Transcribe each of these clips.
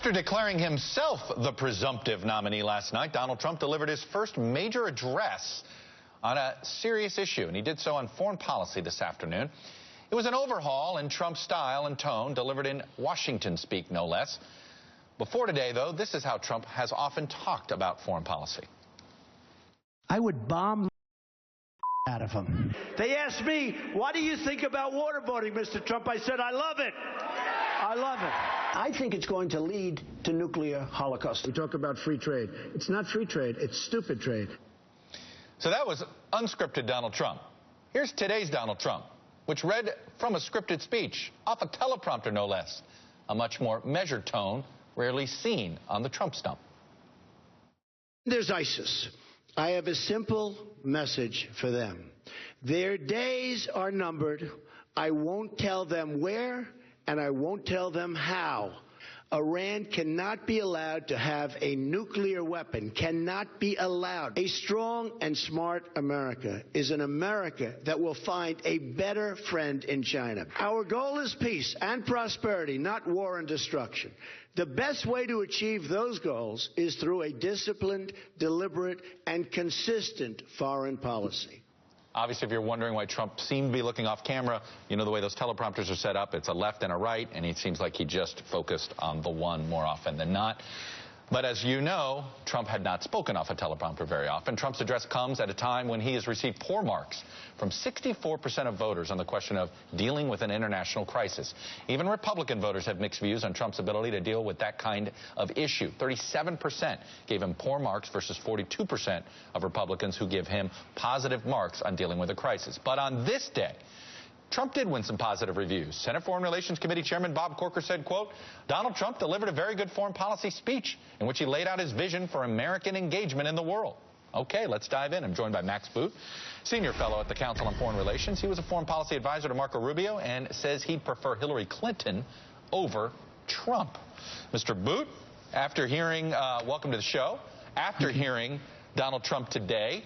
After declaring himself the presumptive nominee last night, Donald Trump delivered his first major address on a serious issue, and he did so on foreign policy this afternoon. It was an overhaul in Trump's style and tone, delivered in Washington speak, no less. Before today, though, this is how Trump has often talked about foreign policy. I would bomb out of him. They asked me, what do you think about waterboarding, Mr. Trump? I said, I love it. I love it. I think it's going to lead to nuclear holocaust. We talk about free trade. It's not free trade. It's stupid trade. So that was unscripted Donald Trump. Here's today's Donald Trump, which read from a scripted speech, off a teleprompter no less. A much more measured tone, rarely seen on the Trump stump. There's ISIS. I have a simple message for them. Their days are numbered. I won't tell them where, and I won't tell them how. Iran cannot be allowed to have a nuclear weapon, cannot be allowed. A strong and smart America is an America that will find a better friend in China. Our goal is peace and prosperity, not war and destruction. The best way to achieve those goals is through a disciplined, deliberate, and consistent foreign policy. Obviously, if you're wondering why Trump seemed to be looking off camera, you know the way those teleprompters are set up. It's a left and a right, and it seems like he just focused on the one more often than not. But as you know, Trump had not spoken off a teleprompter very often. Trump's address comes at a time when he has received poor marks from 64% of voters on the question of dealing with an international crisis. Even Republican voters have mixed views on Trump's ability to deal with that kind of issue. 37% gave him poor marks versus 42% of Republicans who give him positive marks on dealing with a crisis. But on this day, Trump did win some positive reviews. Senate Foreign Relations Committee Chairman Bob Corker said, quote, Donald Trump delivered a very good foreign policy speech in which he laid out his vision for American engagement in the world. Okay, let's dive in. I'm joined by Max Boot, senior fellow at the Council on Foreign Relations. He was a foreign policy advisor to Marco Rubio and says he'd prefer Hillary Clinton over Trump. Mr. Boot, after hearing, welcome to the show, after hearing Donald Trump today,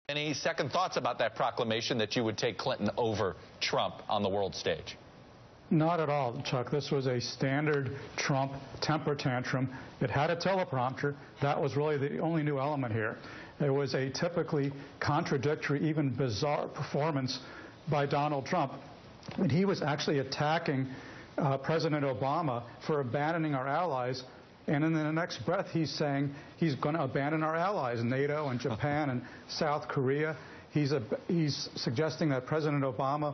any second thoughts about that proclamation that you would take Clinton over Trump on the world stage? Not at all, Chuck. This was a standard Trump temper tantrum. It had a teleprompter. That was really the only new element here. It was a typically contradictory, even bizarre performance by Donald Trump. And he was actually attacking President Obama for abandoning our allies. And in the next breath, he's saying he's going to abandon our allies, NATO and Japan and South Korea. He's suggesting that President Obama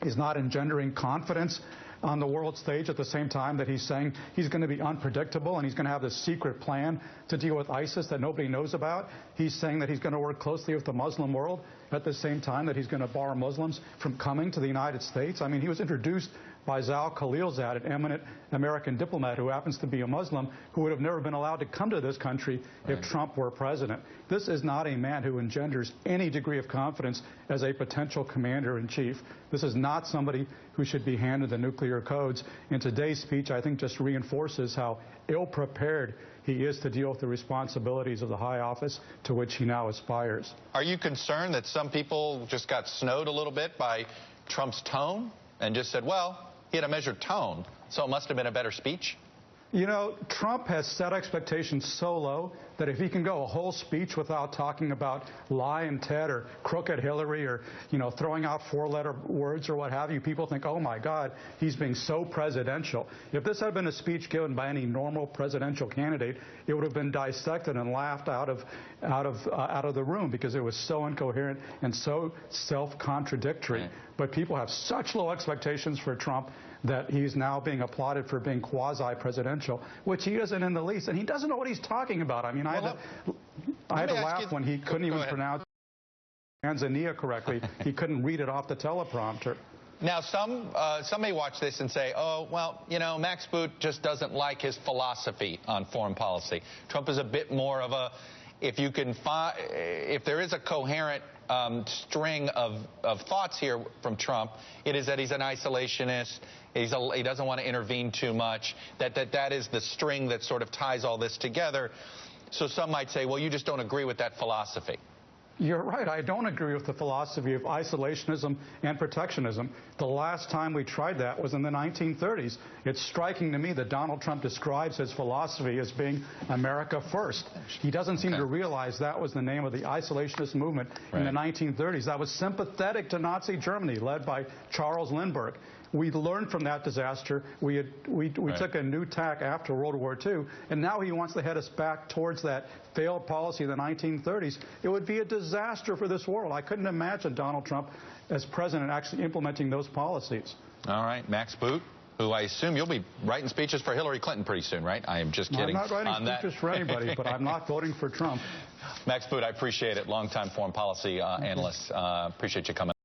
is not engendering confidence on the world stage at the same time that he's saying he's going to be unpredictable and he's going to have this secret plan to deal with ISIS that nobody knows about. He's saying that he's going to work closely with the Muslim world at the same time that he's going to bar Muslims from coming to the United States. I mean, he was introduced by Zal Khalilzad, an eminent American diplomat who happens to be a Muslim, who would have never been allowed to come to this country if Trump were president. This is not a man who engenders any degree of confidence as a potential commander-in-chief. This is not somebody who should be handed the nuclear codes. And today's speech, I think, just reinforces how ill-prepared he is to deal with the responsibilities of the high office to which he now aspires. Are you concerned that some people just got snowed a little bit by Trump's tone and just said, well, he had a measured tone, so it must have been a better speech? You know, Trump has set expectations so low that if he can go a whole speech without talking about lying Ted or crooked Hillary or, you know, throwing out four-letter words or what have you, people think, oh, my God, he's being so presidential. If this had been a speech given by any normal presidential candidate, it would have been dissected and laughed out of the room because it was so incoherent and so self-contradictory. But people have such low expectations for Trump that he's now being applauded for being quasi-presidential, which he isn't in the least. And he doesn't know what he's talking about. I mean, I had to laugh when he couldn't even pronounce Tanzania correctly. He couldn't read it off the teleprompter. Now, some may watch this and say, oh, well, you know, Max Boot just doesn't like his philosophy on foreign policy. Trump is a bit more of a, if there is a coherent string of thoughts here from Trump, it is that he's an isolationist, he doesn't want to intervene too much, that is the string that sort of ties all this together. So some might say, well, you just don't agree with that philosophy. You're right. I don't agree with the philosophy of isolationism and protectionism. The last time we tried that was in the 1930s. It's striking to me that Donald Trump describes his philosophy as being America first. He doesn't seem to realize that was the name of the isolationist movement in the 1930s. That was sympathetic to Nazi Germany, led by Charles Lindbergh. We learned from that disaster. We took a new tack after World War II, and now he wants to head us back towards that failed policy in the 1930s. It would be a disaster for this world. I couldn't imagine Donald Trump as president actually implementing those policies. All right, Max Boot, who I assume you'll be writing speeches for Hillary Clinton pretty soon, right? I am just kidding. I'm not writing speeches for anybody, but I'm not voting for Trump. Max Boot, I appreciate it. Longtime foreign policy analyst. Appreciate you coming.